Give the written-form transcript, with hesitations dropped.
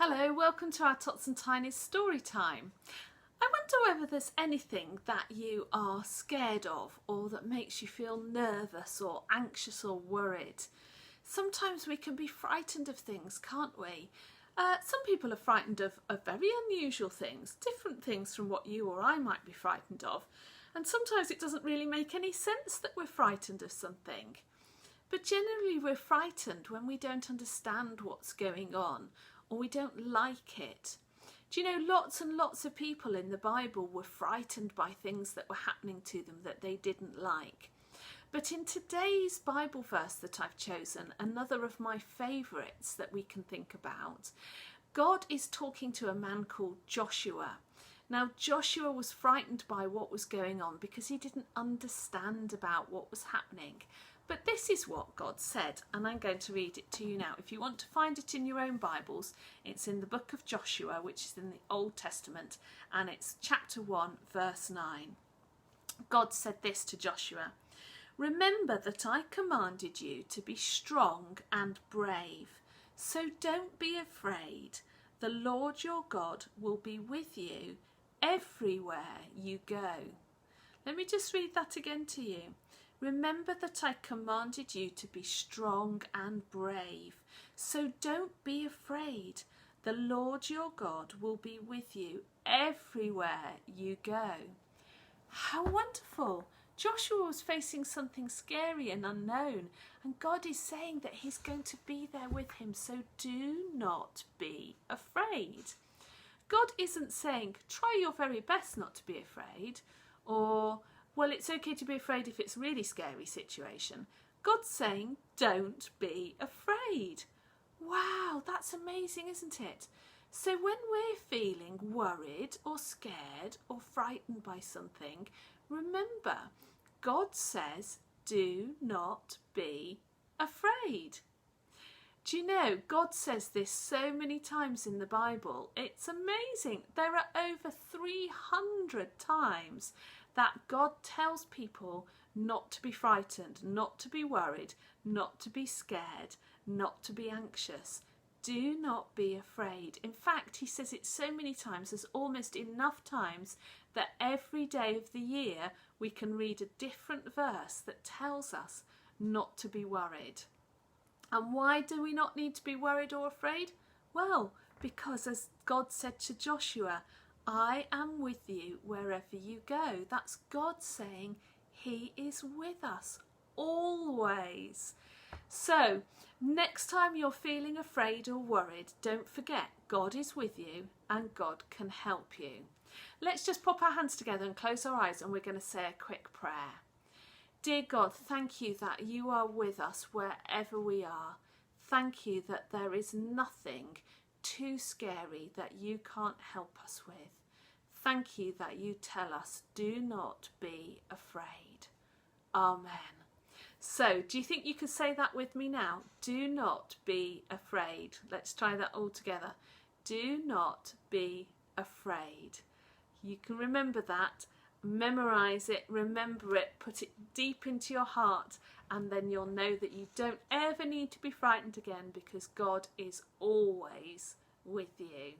Hello, welcome to our Tots and Tiny's story time. I wonder whether there's anything that you are scared of or that makes you feel nervous or anxious or worried. Sometimes we can be frightened of things, can't we? Some people are frightened of very unusual things, different things from what you or I might be frightened of. And sometimes it doesn't really make any sense that we're frightened of something. But generally we're frightened when we don't understand what's going on or we don't like it. Do you know, lots and lots of people in the Bible were frightened by things that were happening to them that they didn't like. But in today's Bible verse that I've chosen, another of my favourites that we can think about, God is talking to a man called Joshua. Now, Joshua was frightened by what was going on because he didn't understand about what was happening. But this is what God said, and I'm going to read it to you now. If you want to find it in your own Bibles, it's in the book of Joshua, which is in the Old Testament, and it's chapter 1, verse 9. God said this to Joshua: "Remember that I commanded you to be strong and brave, so don't be afraid. The Lord your God will be with you everywhere you go." Let me just read that again to you. Remember that I commanded you to be strong and brave, so don't be afraid. The Lord your God will be with you everywhere you go. How wonderful! Joshua was facing something scary and unknown, and God is saying that he's going to be there with him, so do not be afraid. God isn't saying, try your very best not to be afraid, or, well, it's okay to be afraid if it's a really scary situation. God's saying, don't be afraid. Wow, that's amazing, isn't it? So when we're feeling worried or scared or frightened by something, remember, God says, do not be afraid. Do you know, God says this so many times in the Bible. It's amazing. There are over 300 times that God tells people not to be frightened, not to be worried, not to be scared, not to be anxious. Do not be afraid. In fact, he says it so many times, there's almost enough times that every day of the year we can read a different verse that tells us not to be worried. And why do we not need to be worried or afraid? Well, because as God said to Joshua, I am with you wherever you go. That's God saying he is with us always. So next time you're feeling afraid or worried, don't forget God is with you and God can help you. Let's just pop our hands together and close our eyes, and we're going to say a quick prayer. Dear God, thank you that you are with us wherever we are. Thank you that there is nothing too scary that you can't help us with. Thank you that you tell us, do not be afraid. Amen. So, do you think you could say that with me now? Do not be afraid. Let's try that all together. Do not be afraid. You can remember that. Memorise it, remember it, put it deep into your heart, and then you'll know that you don't ever need to be frightened again because God is always with you.